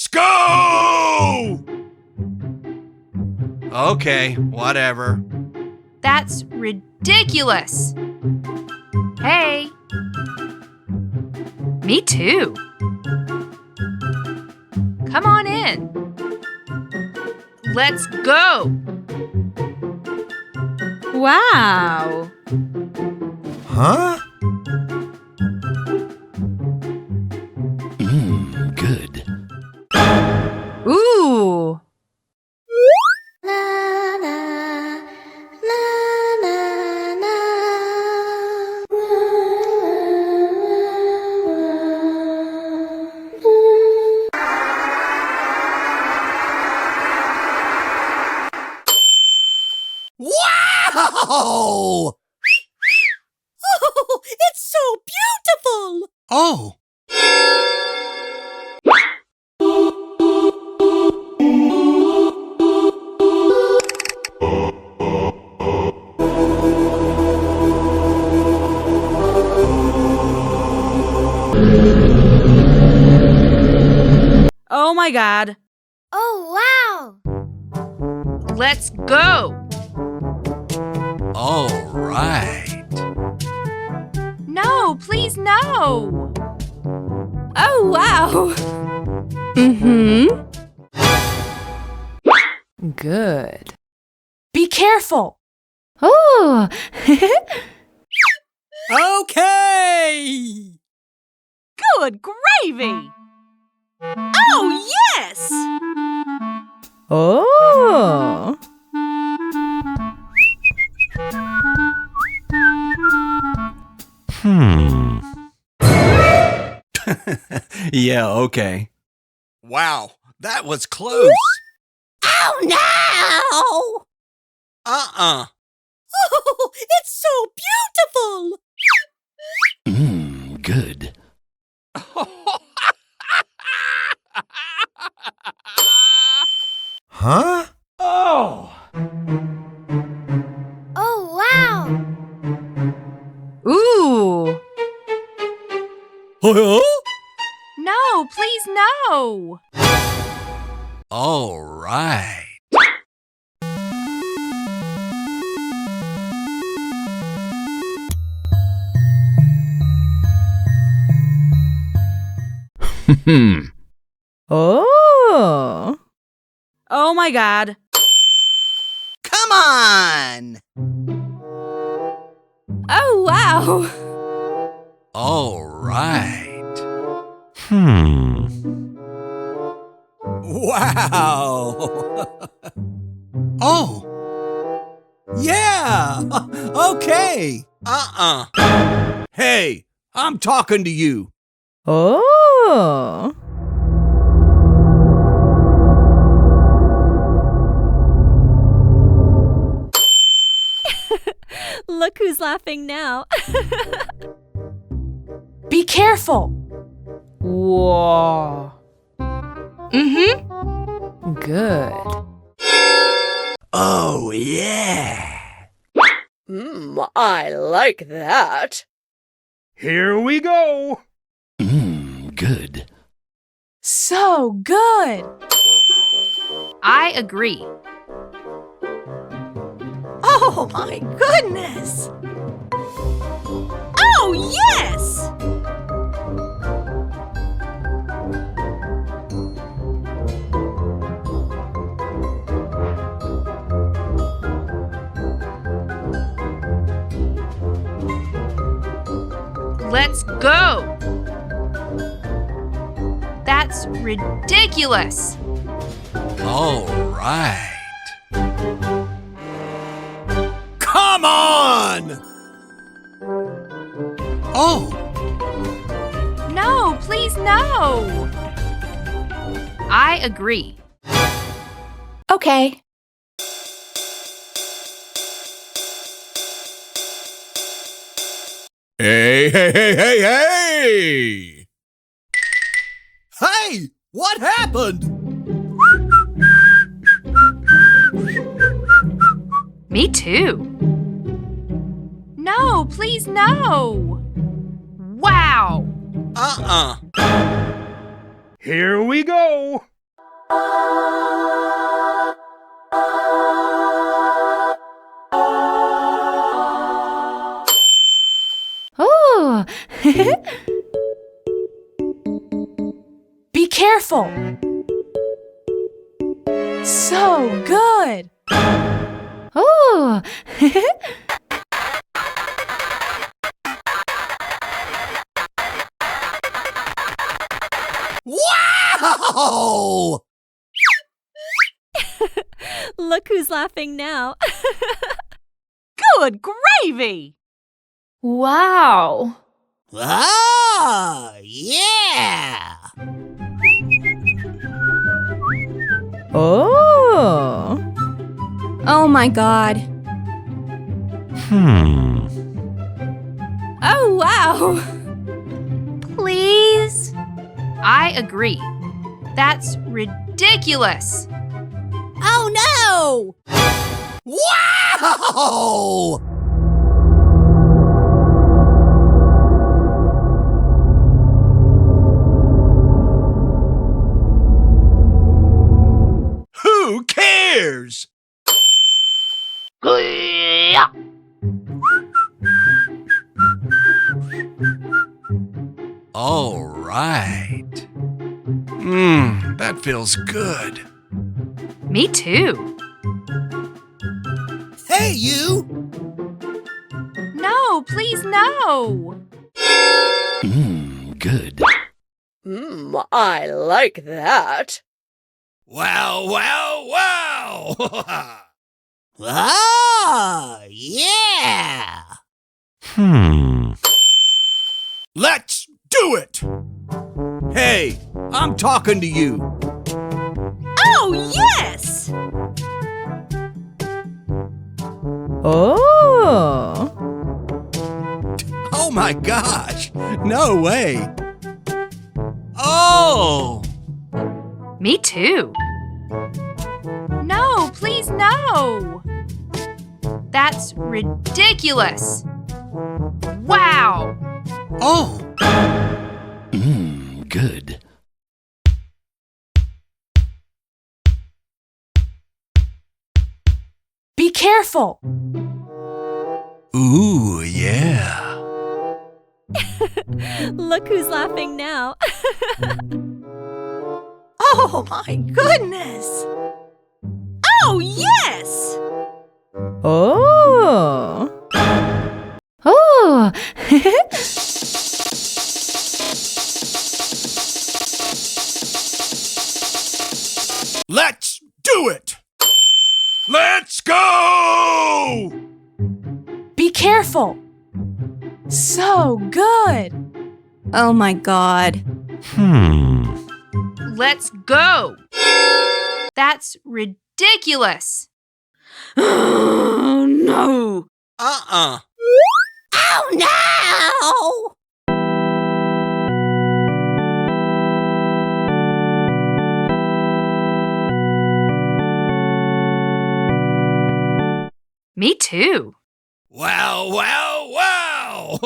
Let's go! Okay, whatever. That's ridiculous. Hey. Me too. Come on in. Let's go. Wow. Huh? Good. Ooh. Wow! Oh, it's so beautiful! Oh. Oh my God. Oh, wow! Let's go. All right. No, please no. Oh, wow. Mm-hmm. Good. Be careful. Oh. Okay! Good gravy. Oh, yes! Oh. Yeah, okay. Wow, that was close. Oh, no! Uh-uh. Oh, it's so beautiful! Good. Huh? Oh! Oh, wow! Ooh. Huh? No, please no. All right. Oh. Oh my God. Come on! Oh, wow. All right. Wow! Oh! Yeah! Okay! Hey, I'm talking to you. Oh. Look who's laughing now. Be careful. Whoa. Mm-hmm. Good. Oh, yeah! I like that. Here we go! Good. So good. I agree. Oh, my goodness! Oh, yes! Let's go. That's ridiculous. All right. Come on! Oh! No, please no. I agree. Okay. Hey! Hey! What happened? Me too. No, please no. Wow. Here we go. Oh. Be careful. So good. Oh. Wow! Look who's laughing now. Good gravy! Wow. Ah, yeah! Oh. Oh my god. Oh, wow. Please? I agree. That's ridiculous. Oh no! Wow! Who cares? All right. That feels good. Me too. Hey, you! No, please no. Good. I like that. Wow, wow, wow! Ah, yeah! Let's do it! Hey, I'm talking to you. Oh, yes! Oh. Oh my gosh! No way! Oh! Me too. No, please no. That's ridiculous. Wow. Oh! Good. Be careful. Ooh, yeah. Look who's laughing now. Oh my goodness! Oh, yes! Oh. Oh. Let's do it! Let's go! Be careful. So good. Oh my god. Let's go. That's ridiculous. Oh no! Uh-uh. Oh no! Me too. Wow, wow, wow!